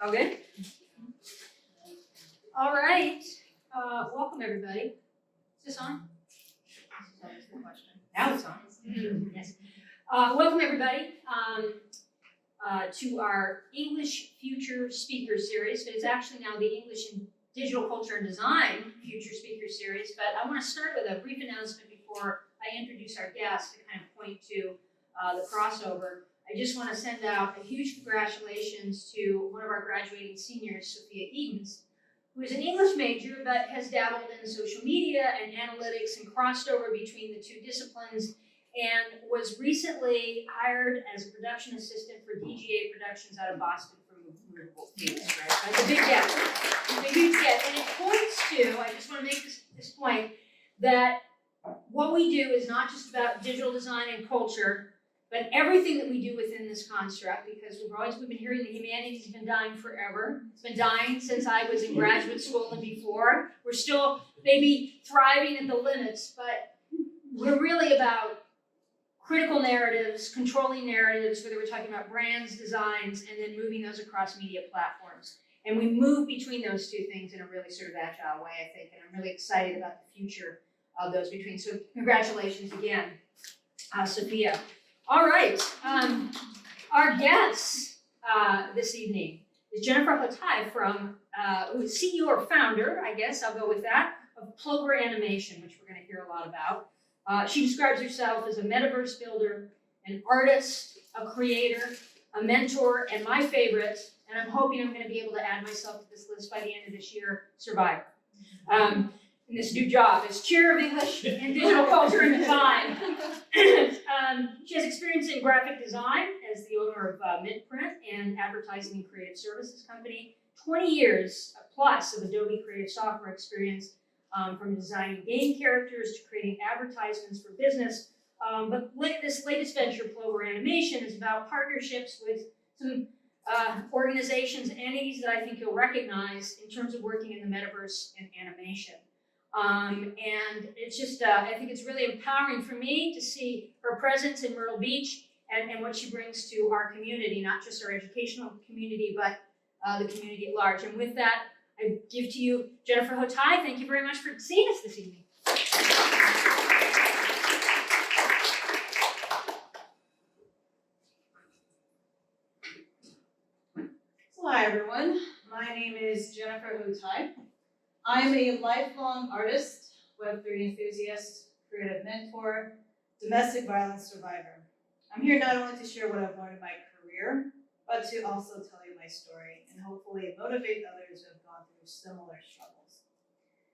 All good? All right. Welcome, everybody. Is this on? That was the question. Now it's on. Yes. Welcome, everybody, to our English Future Speaker Series. But it's actually now the English and Digital Culture and Design Future Speaker Series. But I want to start with a brief announcement before I introduce our guests to kind of point to the crossover. I just want to send out a huge congratulations to one of our graduating seniors, Sophia Edens, who is an English major but has dabbled in social media and analytics and crossed over between the two disciplines and was recently hired as a production assistant for DGA Productions out of Boston for movable fees, right? That's a big get. It's a huge get. And it points to, I just want to make this point, that what we do is not just about digital design and culture, but everything that we do within this construct, because we've been hearing the humanities have been dying forever. It's been dying since I was in graduate school and before. We're still maybe thriving at the limits, but we're really about critical narratives, controlling narratives, whether we're talking about brands, designs, and then moving those across media platforms. And we move between those two things in a really sort of agile way, I think, and I'm really excited about the future of those between. So congratulations again, Sophia. All right, our guest this evening is Jennifer Hotai from, who's CEO or founder, I guess, I'll go with that, of Plover Animation, which we're gonna hear a lot about. She describes herself as a metaverse builder, an artist, a creator, a mentor, and my favorite, and I'm hoping I'm gonna be able to add myself to this list by the end of this year, survivor. In this new job as chair of English and Digital Culture and Design. She has experience in graphic design as the owner of Print and advertising and creative services company. 20 years plus of Adobe creative software experience, from designing game characters to creating advertisements for business. But this latest venture, Plover Animation, is about partnerships with some organizations and entities that I think you'll recognize in terms of working in the metaverse and animation. And it's just, I think it's really empowering for me to see her presence in Myrtle Beach and what she brings to our community, not just our educational community, but the community at large. And with that, I give to you Jennifer Hotai. Thank you very much for seeing us this evening. So hi everyone, my name is Jennifer Hotai. I'm a lifelong artist, Web3 enthusiast, creative mentor, domestic violence survivor. I'm here not only to share what I've learned in my career, but to also tell you my story and hopefully motivate others who have gone through similar struggles.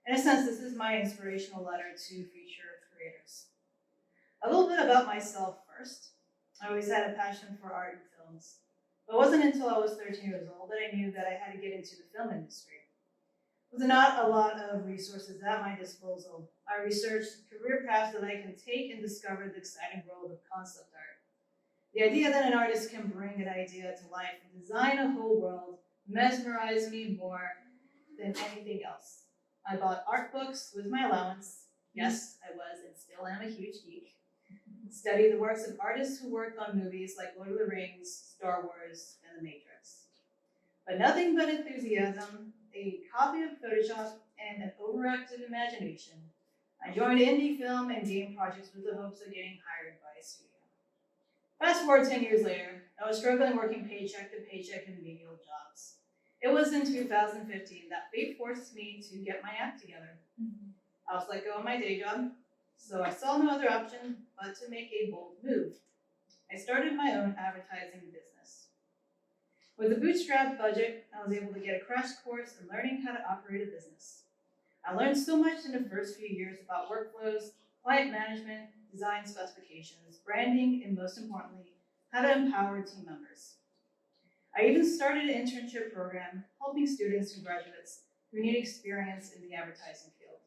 In a sense, this is my inspirational letter to future creators. A little bit about myself first. I always had a passion for art and films. But it wasn't until I was 13 years old that I knew that I had to get into the film industry. With not a lot of resources at my disposal, I researched career paths that I can take and discovered the exciting world of concept art. The idea that an artist can bring an idea to life and design a whole world mesmerized me more than anything else. I bought art books with my allowance. Yes, I was and still am a huge geek. Studied the works of artists who worked on movies like Lord of the Rings, Star Wars, and The Matrix. But nothing but enthusiasm, a copy of Photoshop, and an overactive imagination, I joined indie film and game projects with the hopes of getting hired by a studio. Fast forward 10 years later, I was struggling working paycheck to paycheck in menial jobs. It was in 2015 that fate forced me to get my act together. I was let go of my day job, so I saw no other option but to make a bold move. I started my own advertising business. With a bootstrap budget, I was able to get a crash course in learning how to operate a business. I learned so much in the first few years about workflows, client management, design specifications, branding, and most importantly, how to empower team members. I even started an internship program helping students and graduates who need experience in the advertising field.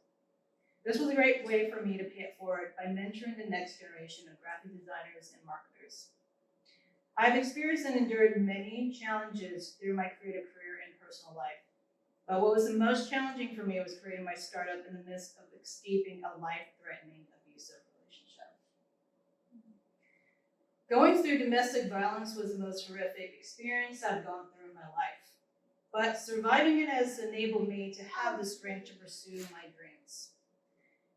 This was a great way for me to pay it forward by mentoring the next generation of graphic designers and marketers. I've experienced and endured many challenges through my creative career and personal life. But what was the most challenging for me was creating my startup in the midst of escaping a life-threatening abusive relationship. Going through domestic violence was the most horrific experience I've gone through in my life. but surviving it has enabled me to have the strength to pursue my dreams.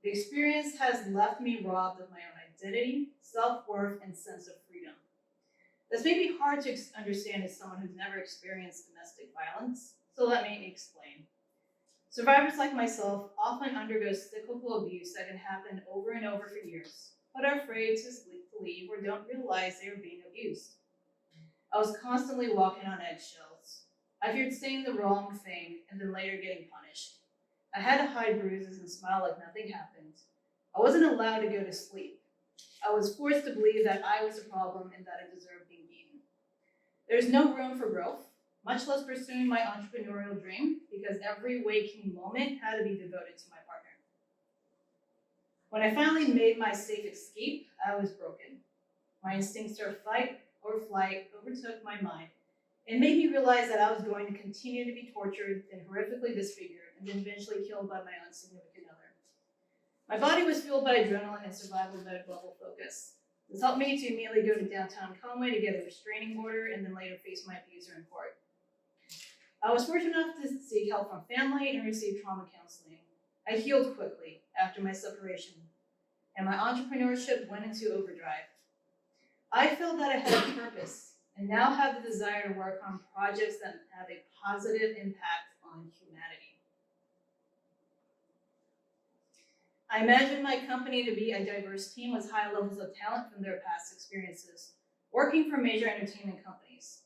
The experience has left me robbed of my own identity, self-worth, and sense of freedom. This may be hard to understand as someone who's never experienced domestic violence, so let me explain. Survivors like myself often undergo cyclical abuse that can happen over and over for years, but are afraid to leave or don't realize they are being abused. I was constantly walking on eggshells. I feared saying the wrong thing and then later getting punished. I had to hide bruises and smile like nothing happened. I wasn't allowed to go to sleep. I was forced to believe that I was the problem and that I deserved being beaten. There's no room for growth, much less pursuing my entrepreneurial dream, because every waking moment had to be devoted to my partner. When I finally made my safe escape, I was broken. My instincts of fight or flight overtook my mind and made me realize that I was going to continue to be tortured and horrifically disfigured and then eventually killed by my unsignificant other. My body was fueled by adrenaline and survival mode level focus. This helped me to immediately go to downtown Conway to get a restraining order and then later face my abuser in court. I was fortunate enough to seek help from family and receive trauma counseling. I healed quickly after my separation, and my entrepreneurship went into overdrive. I felt that I had a purpose, and now have the desire to work on projects that have a positive impact on humanity. I imagined my company to be a diverse team with high levels of talent from their past experiences, working for major entertainment companies.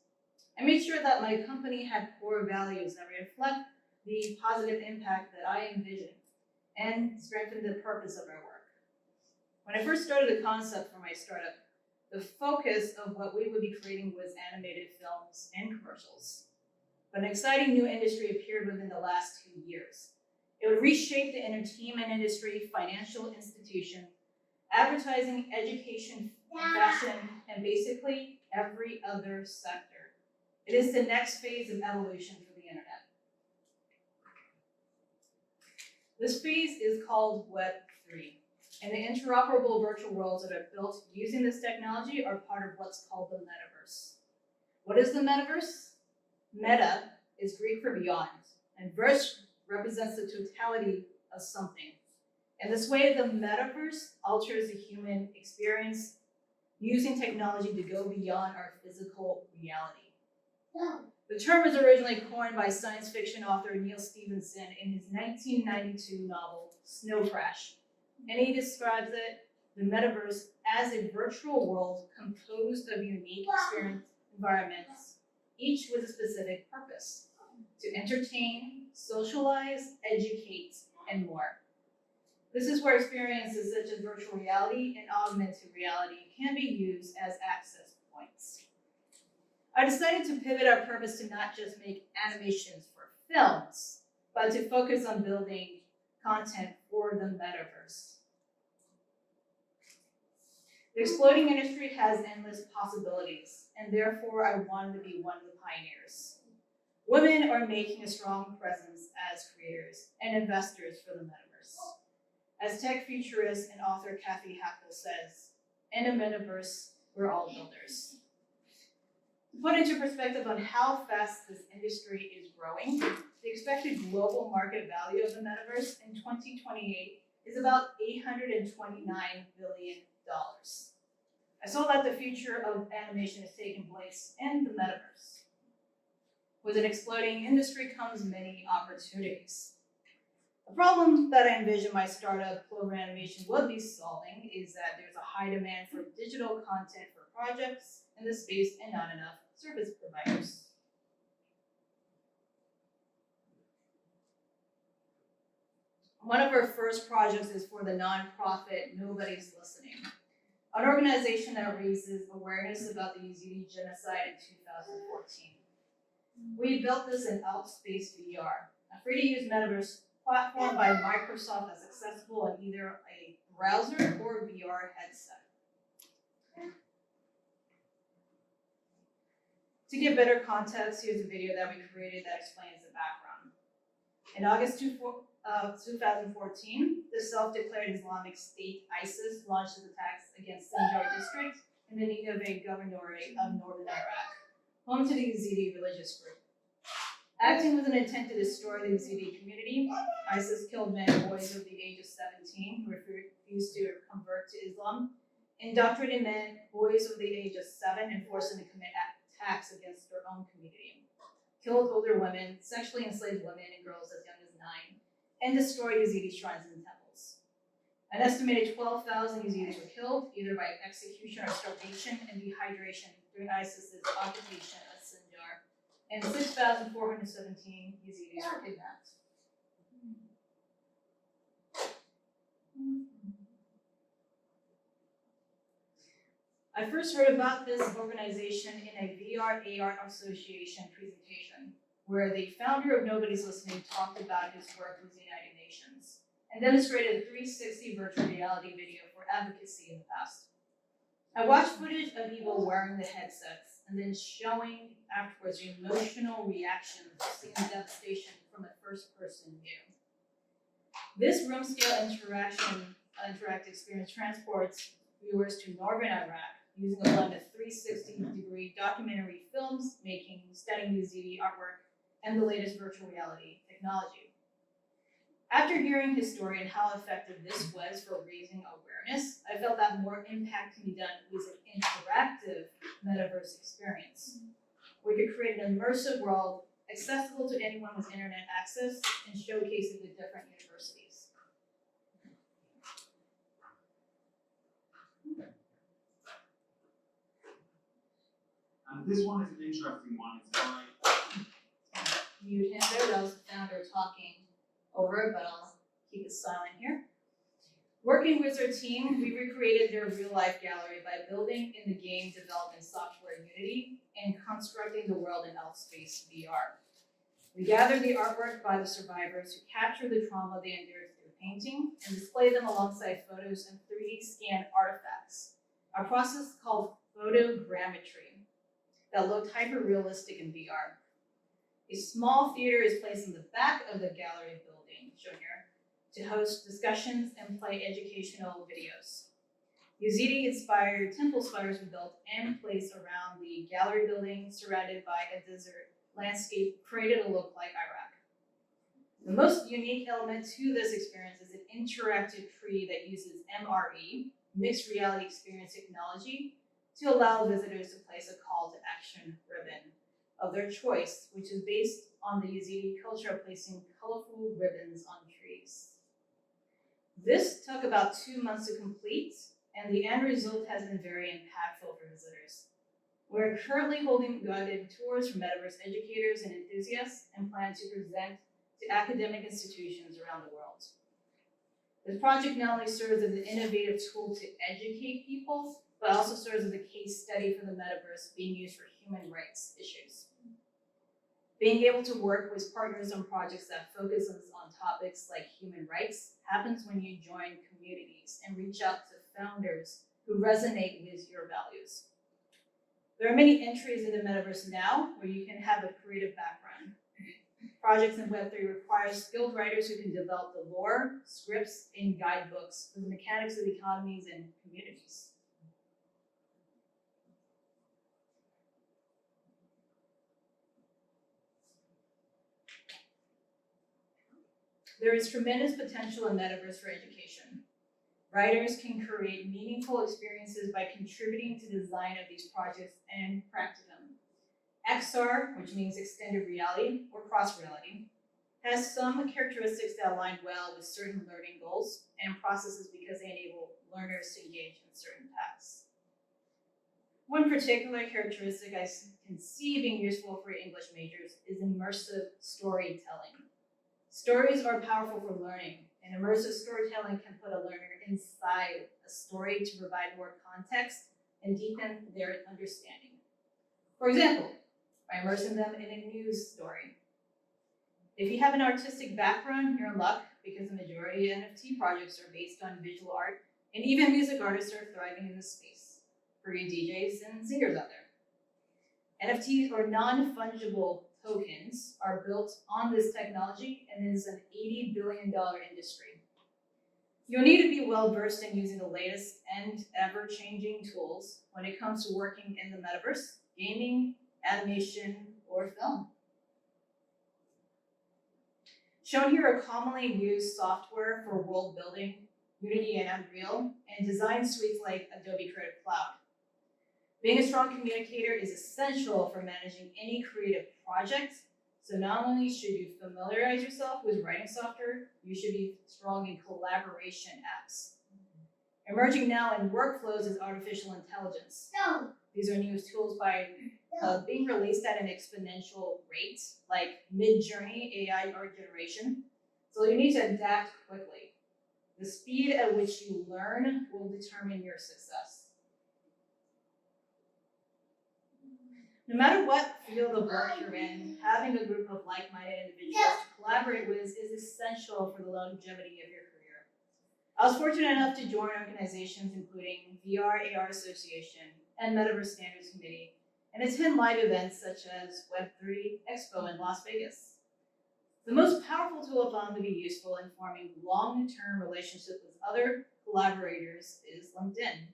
I made sure that my company had core values that reflect the positive impact that I envisioned and strengthened the purpose of our work. When I first started the concept for my startup, the focus of what we would be creating was animated films and commercials. But an exciting new industry appeared within the last 2 years. It would reshape the entertainment industry, financial institution, advertising, education, fashion, and basically every other sector. It is the next phase of evolution for the internet. This phase is called Web 3, and the interoperable virtual worlds that are built using this technology are part of what's called the metaverse. What is the metaverse? Meta is Greek for beyond, and verse represents the totality of something. In this way, the metaverse alters the human experience using technology to go beyond our physical reality. The term was originally coined by science fiction author Neil Stephenson in his 1992 novel, Snow Crash, and he describes it, the metaverse, as a virtual world composed of unique experience environments, each with a specific purpose: to entertain, socialize, educate, and more. This is where experiences such as virtual reality and augmented reality can be used as access points. I decided to pivot our purpose to not just make animations for films, but to focus on building content for the metaverse. The exploding industry has endless possibilities, and therefore I wanted to be one of the pioneers. Women are making a strong presence as creators and investors for the metaverse. As tech futurist and author Kathy Hackle says, in a metaverse, we're all builders. To put into perspective on how fast this industry is growing, the expected global market value of the metaverse in 2028 is about $829 billion. I saw that the future of animation is taking place in the metaverse. With an exploding industry comes many opportunities. The problem that I envision my startup, Plover Animation, would be solving is that there's a high demand for digital content for projects in this space and not enough service providers. One of our first projects is for the nonprofit Nobody's Listening, an organization that raises awareness about the Yazidi genocide in 2014. We built this in Outspace VR, a free-to-use metaverse platform by Microsoft that's accessible on either a browser or VR headset. To give better context, here's a video that we created that explains the background. In August 2014, the self-declared Islamic State ISIS launched its attacks against Sinjar district in the Nineveh governorate of northern Iraq, home to the Yazidi religious group. Acting with an intent to destroy the Yazidi community, ISIS killed men and boys over the age of 17 who refused to convert to Islam, indoctrinated men, boys over the age of 7, and forced them to commit attacks against their own community, killed older women, sexually enslaved women and girls as young as 9, and destroyed Yazidi shrines and temples. An estimated 12,000 Yazidis were killed, either by execution or starvation and dehydration during ISIS's occupation of Sinjar, and 6,417 Yazidis were kidnapped. I first heard about this organization in a VR/AR Association presentation, where the founder of Nobody's Listening talked about his work with the United Nations and demonstrated a 360 virtual reality video for advocacy in the past. I watched footage of people wearing the headsets and then showing afterwards the emotional reaction to seeing the devastation from a first-person view. This room-scale interactive experience transports viewers to northern Iraq using a blend of 360-degree documentary films, making stunning Yazidi artwork, and the latest virtual reality technology. After hearing his story and how effective this was for raising awareness, I felt that more impact can be done with an interactive metaverse experience. We could create an immersive world accessible to anyone with internet access and showcase it at different universities. This one is an interesting one. It's like Mute him there, that was the founder talking over it, but I'll keep it silent here. Working with our team, we recreated their real-life gallery by building in the game development software Unity and constructing the world in Outspace VR. We gathered the artwork by the survivors who captured the trauma they endured through painting and displayed them alongside photos and 3D scan artifacts, a process called photogrammetry that looked hyper-realistic in VR. A small theater is placed in the back of the gallery building, shown here, to host discussions and play educational videos. Yazidi-inspired temple spires were built and placed around the gallery building, surrounded by a desert landscape created to look like Iraq. The most unique element to this experience is an interactive tree that uses MRE, mixed reality experience technology, to allow visitors to place a call to action ribbon of their choice, which is based on the Yazidi culture of placing colorful ribbons on trees. This took about 2 months to complete, and the end result has been very impactful for visitors. We're currently holding guided tours for metaverse educators and enthusiasts and plan to present to academic institutions around the world. This project not only serves as an innovative tool to educate people, but also serves as a case study for the metaverse being used for human rights issues. Being able to work with partners on projects that focuses on topics like human rights happens when you join communities and reach out to founders who resonate with your values. There are many entries in the metaverse now where you can have a creative background. Projects in Web3 require skilled writers who can develop the lore, scripts, and guidebooks for the mechanics of economies and communities. There is tremendous potential in metaverse for education. Writers can create meaningful experiences by contributing to the design of these projects and practicum. XR, which means extended reality or cross-reality, has some characteristics that align well with certain learning goals and processes because they enable learners to engage in certain tasks. One particular characteristic I can see being useful for English majors is immersive storytelling. Stories are powerful for learning, and immersive storytelling can put a learner inside a story to provide more context and deepen their understanding. For example, by immersing them in a news story. If you have an artistic background, you're in luck because the majority of NFT projects are based on visual art, and even music artists are thriving in this space for you DJs and singers out there. NFTs, or non-fungible tokens, are built on this technology and is an $80 billion industry. You'll need to be well-versed in using the latest and ever-changing tools when it comes to working in the metaverse, gaming, animation, or film. Shown here are commonly used software for world building, Unity and Unreal, and design suites like Adobe Creative Cloud. Being a strong communicator is essential for managing any creative project. So not only should you familiarize yourself with writing software, you should be strong in collaboration apps. Emerging now in workflows is artificial intelligence. These are new tools being released at an exponential rate, like mid-journey AI art generation. So you need to adapt quickly. The speed at which you learn will determine your success. No matter what field of work you're in, having a group of like-minded individuals to collaborate with is essential for the longevity of your career. I was fortunate enough to join organizations including VR/AR Association and Metaverse Standards Committee, and attend live events such as Web3 Expo in Las Vegas. The most powerful tool I found to be useful in forming long-term relationships with other collaborators is LinkedIn.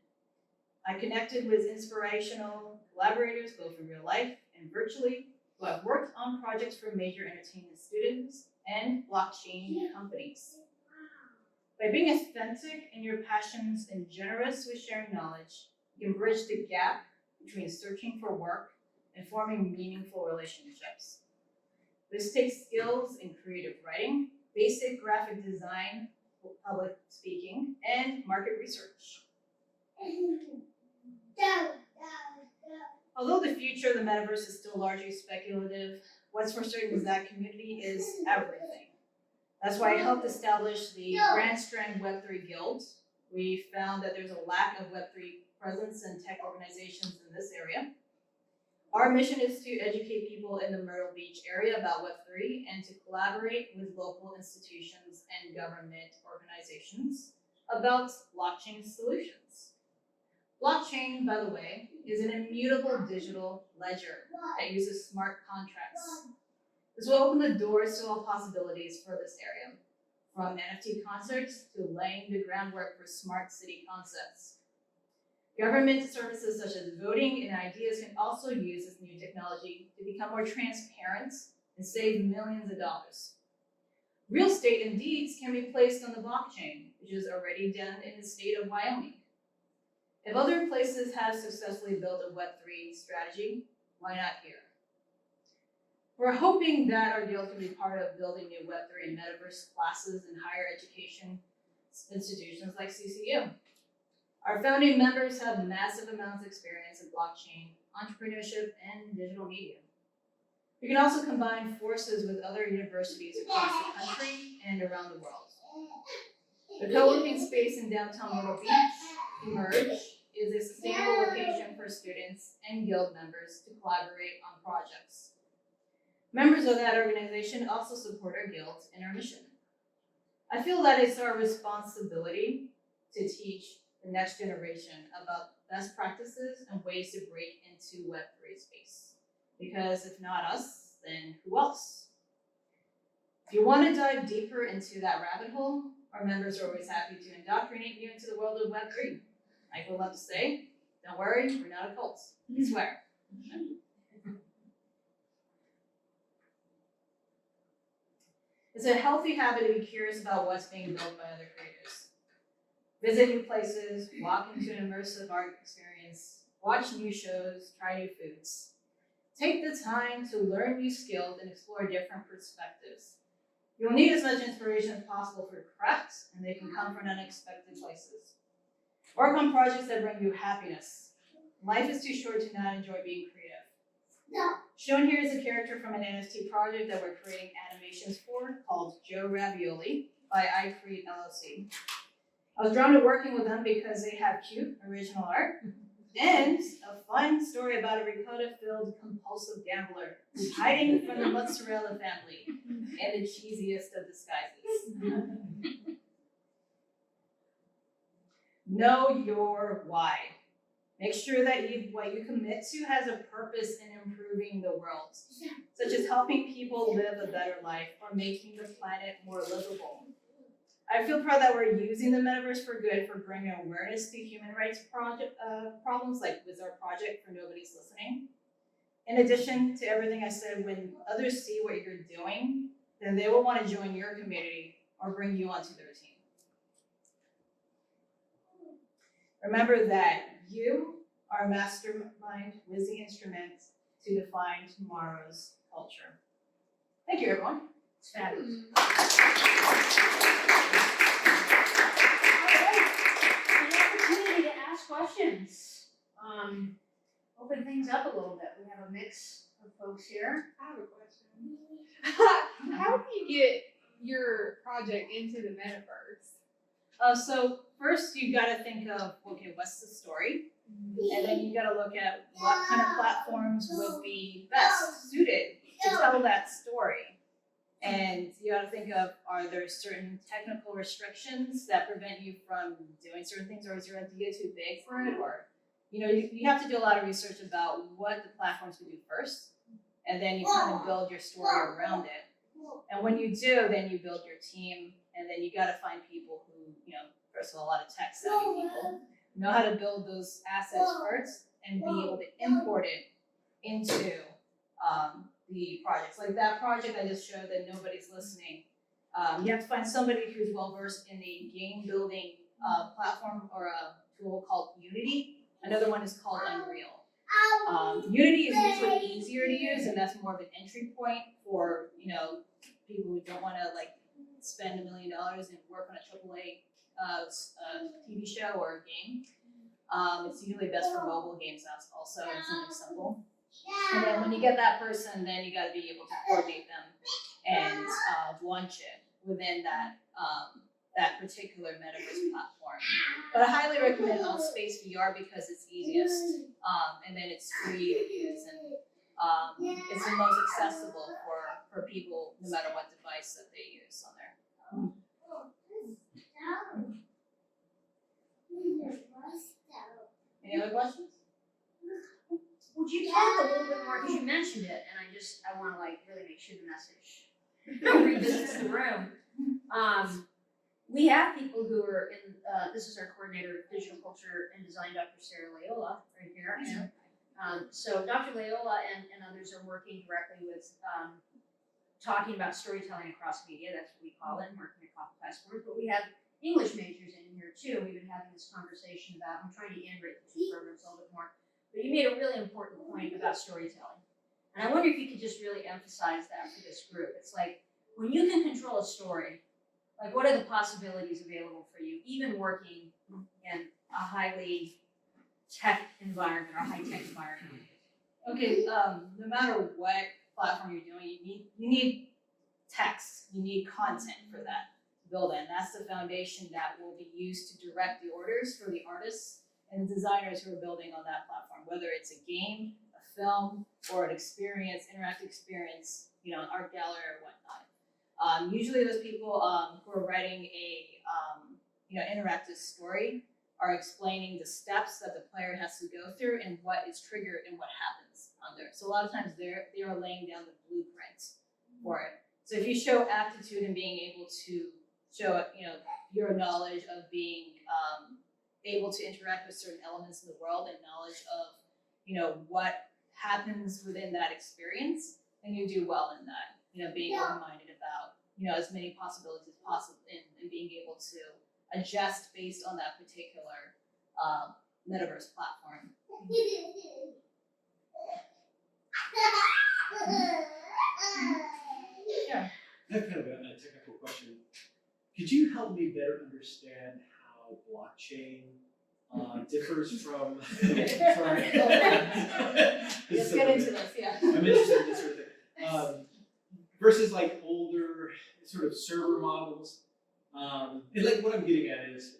I connected with inspirational collaborators both in real life and virtually who have worked on projects for major entertainment studios and blockchain companies. By being authentic in your passions and generous with sharing knowledge, you can bridge the gap between searching for work and forming meaningful relationships. This takes skills in creative writing, basic graphic design, public speaking, and market research. Although the future of the metaverse is still largely speculative, what's for certain is that community is everything. That's why I helped establish the Grand Strand Web3 Guild. We found that there's a lack of Web3 presence in tech organizations in this area. Our mission is to educate people in the Myrtle Beach area about Web3 and to collaborate with local institutions and government organizations about blockchain solutions. Blockchain, by the way, is an immutable digital ledger that uses smart contracts. This will open the doors to all possibilities for this area, from NFT concerts to laying the groundwork for smart city concepts. Government services such as voting and ideas can also use this new technology to become more transparent and save millions of dollars. Real estate and deeds can be placed on the blockchain, which is already done in the state of Wyoming. If other places have successfully built a Web3 strategy, why not here? We're hoping that our guild can be part of building new Web3 and metaverse classes in higher education institutions like CCU. Our founding members have massive amounts of experience in blockchain, entrepreneurship, and digital media. We can also combine forces with other universities across the country and around the world. The co-working space in downtown Myrtle Beach, Emerge, is a sustainable location for students and guild members to collaborate on projects. Members of that organization also support our guild and our mission. I feel that it's our responsibility to teach the next generation about best practices and ways to break into Web3 space. Because if not us, then who else? If you want to dive deeper into that rabbit hole, our members are always happy to indoctrinate you into the world of Web3. I would love to say, don't worry, we're not a cult, I swear. It's a healthy habit to be curious about what's being built by other creators. Visit new places, walk into an immersive art experience, watch new shows, try new foods. Take the time to learn new skills and explore different perspectives. You'll need as much inspiration as possible for your crafts, and they can come from unexpected places. Work on projects that bring you happiness. Life is too short to not enjoy being creative. Shown here is a character from an NFT project that we're creating animations for called Joe Ravioli by iCreate LLC. I was drawn to working with them because they have cute, original art and a fun story about a ricotta-filled compulsive gambler who's hiding from the mozzarella family and the cheesiest of disguises. Know your why. Make sure that what you commit to has a purpose in improving the world, such as helping people live a better life or making the planet more livable. I feel proud that we're using the metaverse for good for bringing awareness to human rights problems like with our project for Nobody's Listening. In addition to everything I said, when others see what you're doing, then they will want to join your community or bring you onto their team. Remember that you are a mastermind with the instrument to define tomorrow's culture. Thank you, everyone. It's fabulous. An opportunity to ask questions. Open things up a little bit. We have a mix of folks here. I have a question. How do you get your project into the metaverse? So first you gotta think of, okay, what's the story? And then you gotta look at what kind of platforms would be best suited to tell that story. And you gotta think of, are there certain technical restrictions that prevent you from doing certain things, or is your idea too big for it? Or, you have to do a lot of research about what the platforms would do first, and then you kind of build your story around it. And when you do, then you build your team, and then you gotta find people who, first of all, a lot of tech savvy people, know how to build those assets first and be able to import it into the projects. Like that project I just showed that nobody's listening. You have to find somebody who's well versed in a game building platform or a tool called Unity. Another one is called Unreal. Unity is usually easier to use, and that's more of an entry point for people who don't want to spend $1 million and work on a AAA TV show or a game. It's usually best for mobile games also, and something simple. And then when you get that person, then you got to be able to coordinate them and launch it within that particular metaverse platform. But I highly recommend Space VR because it's easiest, and then it's free to use, and it's the most accessible for people, no matter what device that they use on there. Any other questions? Would you talk a little bit more, because you mentioned it, and I want to really make sure the message revisits the room. We have people who are in, this is our coordinator of digital culture and design, Dr. Sarah Layola, right here. So Dr. Layola and others are working directly with talking about storytelling across media, that's what we call it, and working across platforms. But we have English majors in here too. We've been having this conversation about, I'm trying to integrate the two programs a little bit more. But you made a really important point about storytelling. And I wonder if you could just really emphasize that for this group. It's like, when you can control a story, what are the possibilities available for you, even working in a highly tech environment or high-tech environment? Okay, no matter what platform you're doing, you need text, you need content for that to build in. That's the foundation that will be used to direct the orders for the artists and designers who are building on that platform, whether it's a game, a film, or an experience, interactive experience, an art gallery or whatnot. Usually those people who are writing a interactive story are explaining the steps that the player has to go through and what is triggered and what happens on there. So a lot of times they are laying down the blueprint for it. So if you show aptitude in being able to show your knowledge of being able to interact with certain elements in the world and knowledge of what happens within that experience, then you do well in that. Being open-minded about as many possibilities as possible and being able to adjust based on that particular metaverse platform. Yeah. I have kind of a technical question. Could you help me better understand how blockchain differs from? Sorry. Let's get into this. Yeah. I'm interested in this sort of thing. Versus older sort of server models. And what I'm getting at is,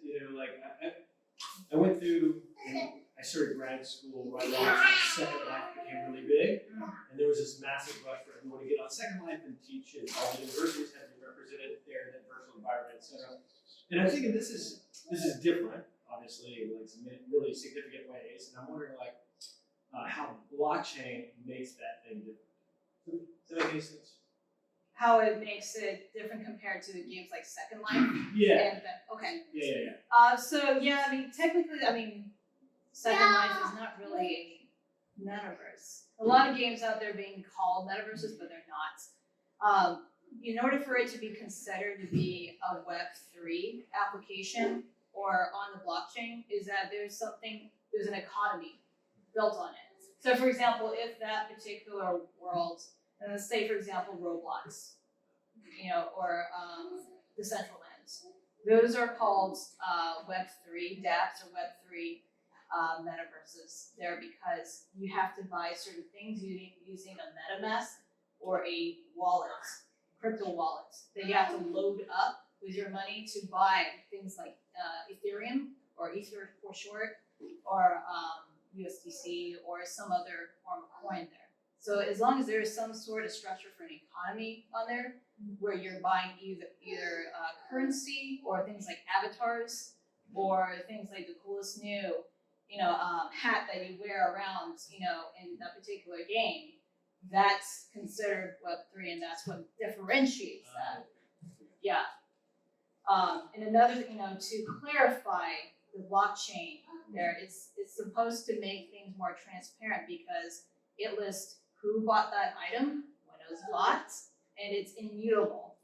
I went through, I started grad school right after Second Life became really big, and there was this massive rush for everyone to get on Second Life and teach it. All the universities had to be represented there in that virtual environment, etc. And I'm thinking this is different, obviously, in some really significant ways. And I'm wondering how blockchain makes that thing different. Does that make any sense? How it makes it different compared to games like Second Life? Yeah. Okay. Yeah. So yeah, technically, Second Life is not really a metaverse. A lot of games out there being called metaverses, but they're not. in order for it to be considered to be a Web3 application or on the blockchain, is that there's an economy built on it. So for example, if that particular world, let's say for example Roblox, or the Central Lands, those are called Web3 dApps or Web3 metaverses there because you have to buy certain things using a MetaMask or a wallet, crypto wallet, that you have to load up with your money to buy things like Ethereum or Ether for short, or USDC or some other form of coin there. So as long as there is some sort of structure for an economy on there, where you're buying either currency or things like avatars or things like the coolest new hat that you wear around in that particular game, that's considered Web3, and that's what differentiates that. Yeah. And another to clarify the blockchain there, it's supposed to make things more transparent because it lists who bought that item, when it was bought, and it's immutable.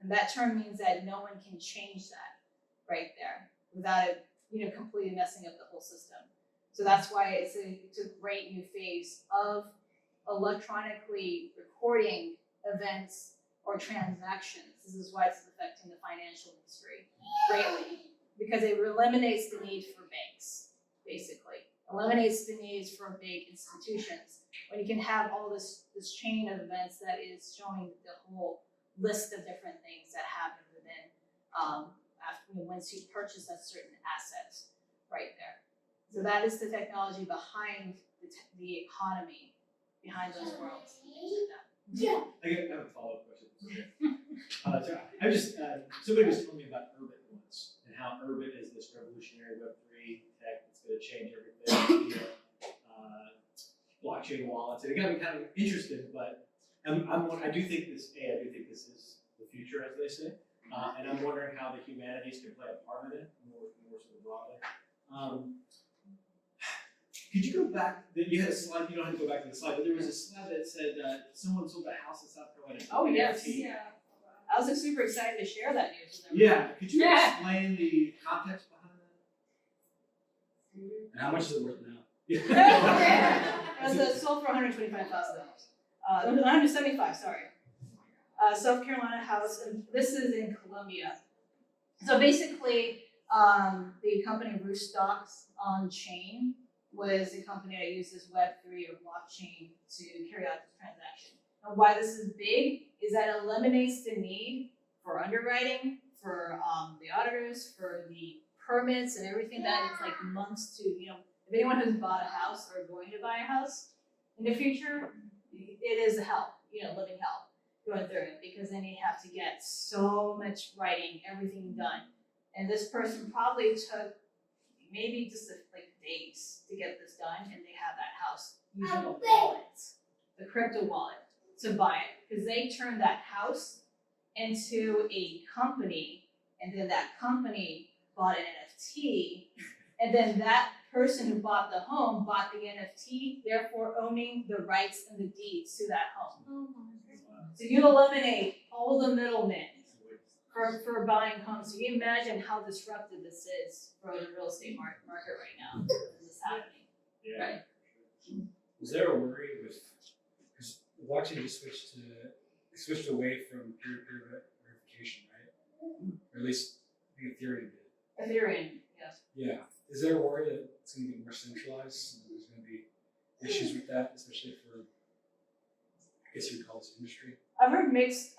And that term means that no one can change that right there without it, completely messing up the whole system. So that's why it's a great new phase of electronically recording events or transactions. This is why it's affecting the financial industry greatly, because it eliminates the need for banks, basically. Eliminates the needs for big institutions. When you can have all this chain of events that is showing the whole list of different things that happen within once you purchase a certain asset right there. So that is the technology behind the economy behind those worlds. I have a follow-up question. So I just somebody was telling me about Urban once and how Urban is this revolutionary Web3 tech that's going to change everything. Blockchain wallets, and it got me kind of interested. But I do think this is the future, as they say, and I'm wondering how the humanities can play a part in it more sort of broadly. Could you go back? You had a slide. You don't have to go back to the slide, but there was a slide that said someone sold a house in South Carolina. Oh yes, NFT. Yeah. I was super excited to share that news with Yeah, everyone. could you explain the context behind that? And how much is it worth now? It was sold for $125,000. $175,000, sorry. South Carolina house, and this is in Colombia. So basically, the company Roostocks on Chain was a company that uses Web3 or blockchain to carry out this transaction. And why this is big is that it eliminates the need for underwriting, for the auditors, for the permits and everything that it's like months to, if anyone who's bought a house or going to buy a house in the future, it is hell, living hell going through it, because then you have to get so much writing, everything done. And this person probably took maybe just like days to get this done, and they have that house using a wallet, the crypto wallet, to buy it, because they turned that house into a company, and then that company bought an NFT, and then that person who bought the home bought the NFT, therefore owning the rights and the deeds to that home. So you eliminate all the middlemen for buying homes. So you imagine how disruptive this is for the real estate market right now. This is happening. Yeah. Right. Was there a worry with, because the blockchain just switched away from peer-to-peer verification, right? Or at least I think Ethereum did. Ethereum, yes. Yeah. Is there a worry that it's going to get more centralized and there's going to be issues with that, especially for, I guess you would call this industry? I've heard mixed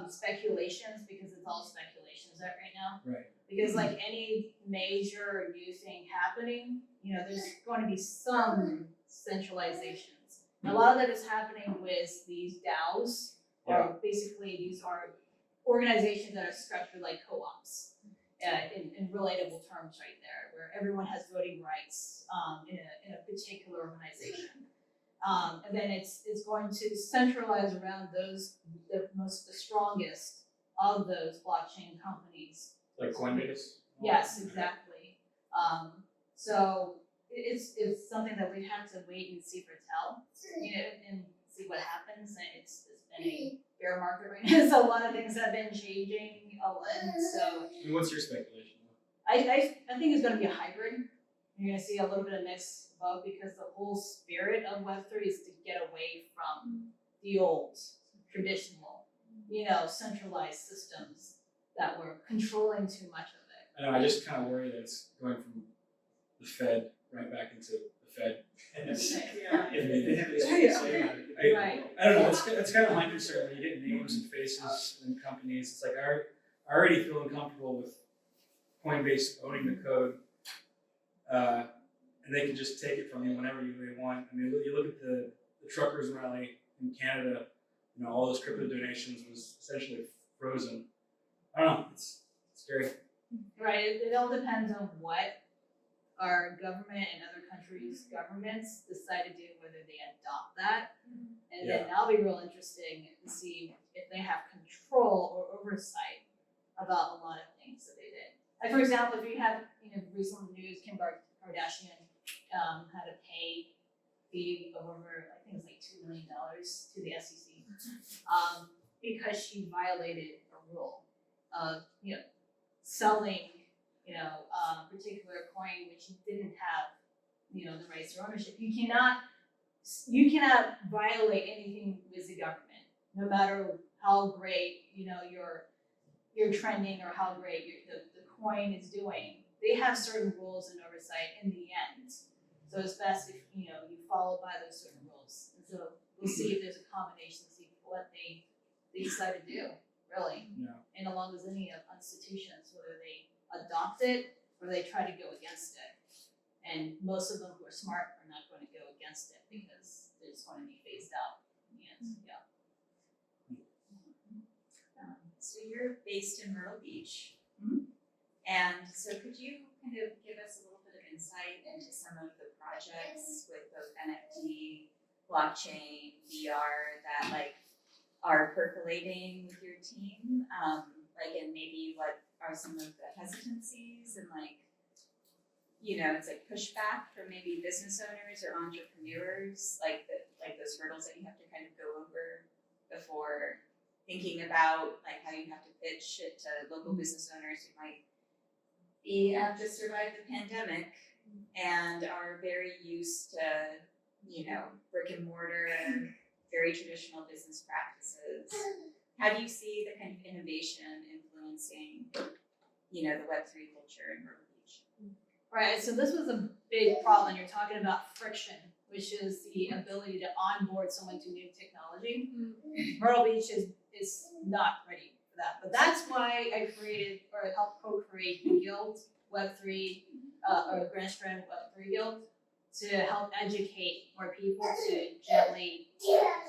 speculations, because it's all speculations right now. Right. Because like any major new thing happening, there's going to be some centralizations. And a lot of that is happening with these DAOs, or basically these are organizations that are structured like co-ops, in relatable terms right there, where everyone has voting rights in a particular organization. And then it's going to centralize around those, the strongest of those blockchain companies. Like Coinbase? Yes, exactly. So it's something that we have to wait and see for tell, and see what happens. And it's been a bear market right now, so a lot of things have been changing a lot, so. I mean, what's your speculation? I think it's gonna be a hybrid. You're gonna see a little bit of mix above because the whole spirit of Web3 is to get away from the old traditional, centralized systems that were controlling too much of it. I know, I just kind of worry that it's going from the Fed right back into the Fed. Yeah. They have this Right. I don't know, that's kind of my concern, when you get names and faces and companies, it's like I already feel uncomfortable with Coinbase owning the code, and they can just take it from you whenever they want. I mean, you look at the truckers rally in Canada, all those crypto donations was essentially frozen. I don't know, it's scary. Right, it all depends on what our government and other countries' governments decide to do, whether they adopt that. And then that'll be real interesting to see if they have control or oversight about a lot of things that they did. Like for example, if you have, recent news, Kim Kardashian had to pay fee of over, I think it was like $2 million to the SEC, because she violated a rule of, selling, a particular coin which didn't have, the rights to ownership. You cannot violate anything with the government, no matter how great, you're trending or how great the coin is doing. They have certain rules and oversight in the end. So it's best if, you follow by those certain rules. And so we'll see if there's a combination, see what they decide to do, really. Yeah. And along with any of institutions, whether they adopt it or they try to go against it. And most of them who are smart are not going to go against it because they just want to be phased out in the end. Yeah. So you're based in Myrtle Beach. Mhm. And so could you kind of give us a little bit of insight into some of the projects with both NFT, blockchain, VR that are percolating with your team? And maybe what are some of the hesitancies and it's pushback from maybe business owners or entrepreneurs, those hurdles that you have to kind of go over before thinking about how you have to pitch it to local business owners who might have to survive the pandemic and are very used to, brick and mortar, very traditional business practices. How do you see the kind of innovation influencing, the Web3 culture in Myrtle Beach? Right, so this was a big problem. You're talking about friction, which is the ability to onboard someone to new technology. Myrtle Beach is not ready for that. But that's why I created or helped co-create the Guild Web3 or Grand Strand Web3 Guild to help educate more people, to gently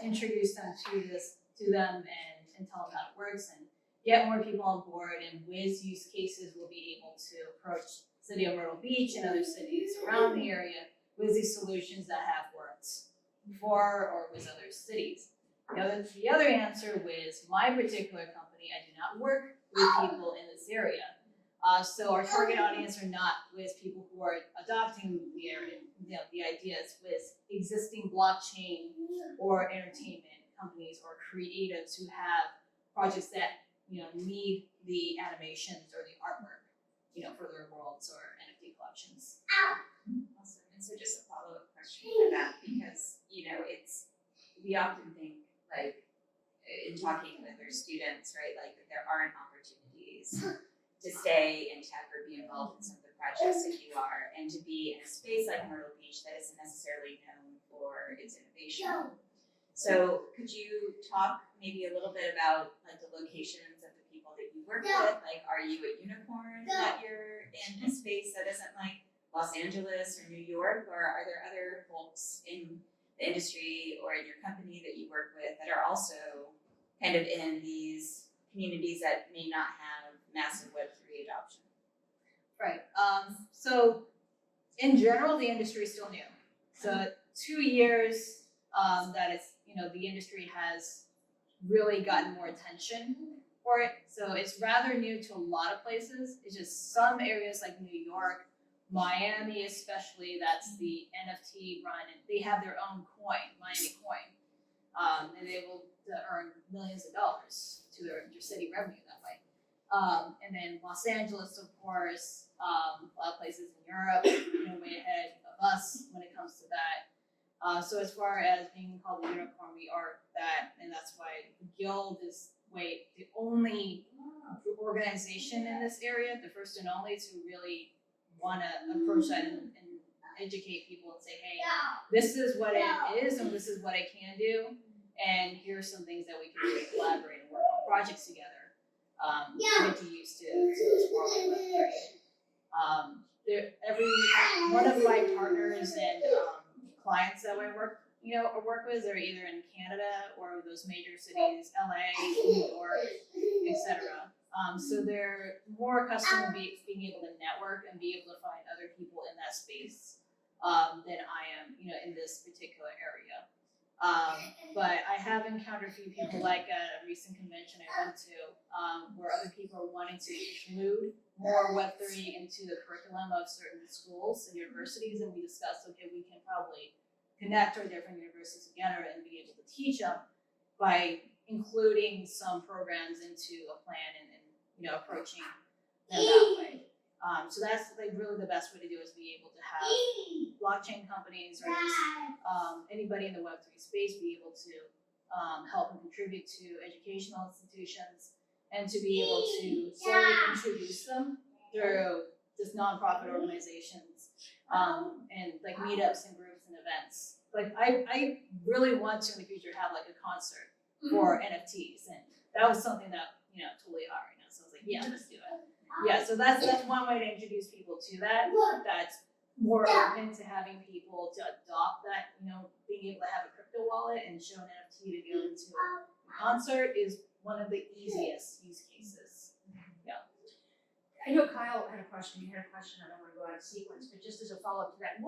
introduce them to them and tell them how it works and get more people on board. And with use cases, we'll be able to approach City of Myrtle Beach and other cities around the area with these solutions that have worked before or with other cities. The other answer with my particular company, I do not work with people in this area. So our target audience are not with people who are adopting the area, the ideas with existing blockchain or entertainment companies or creatives who have projects that, need the animations or the artwork, for their worlds or NFT collections. Awesome. And so just a follow-up question for that, because, we often think in talking with our students, right, that there aren't opportunities to stay in tech or be involved in some of the projects that you are, and to be in a space like Myrtle Beach that isn't necessarily known for its innovation. So could you talk maybe a little bit about the locations of the people that you work with? Are you a unicorn that you're in a space that isn't Los Angeles or New York, or are there other folks in the industry or in your company that you work with that are also kind of in these communities that may not have massive Web3 adoption? Right. So in general, the industry is still new. So 2 years that it's, the industry has really gotten more attention for it. So it's rather new to a lot of places. It's just some areas like New York, Miami especially, that's the NFT run, and they have their own coin, Miami coin. And they will to earn millions of dollars to their intercity revenue that way. And then Los Angeles, of course, a lot of places in Europe, way ahead of us when it comes to that. So as far as being called a unicorn, we are that, and that's why the Guild is the only organization in this area, the first and only, to really want to approach that and educate people and say, hey, this is what it is and this is what it can do, and here's some things that we can do to collaborate and work on projects together to get you used to this world of Web3. Every one of my partners and clients that I work with are either in Canada or those major cities, LA, New York, etc. So they're more accustomed to being able to network and be able to find other people in that space than I am, in this particular area. But I have encountered a few people, like at a recent convention I went to, where other people are wanting to include more Web3 into the curriculum of certain schools and universities, and we discussed, okay, we can probably connect our different universities together and be able to teach them by including some programs into a plan and approaching them that way. So that's really the best way to do, is be able to have blockchain companies or just anybody in the Web3 space be able to help and contribute to educational institutions, and to be able to slowly introduce them through just nonprofit organizations and like meetups and groups and events. Like I really want to in the future have like a concert for NFTs, and that was something that totally hot right now. So I was like, yeah, let's do it. Yeah, so that's one way to introduce people to that. That's more open to having people to adopt that. Being able to have a crypto wallet and show an NFT to go into a concert is one of the easiest use cases. Yeah. I know Kyle had a question, you had a question, I don't want to go out of sequence, but just as a follow-up to that,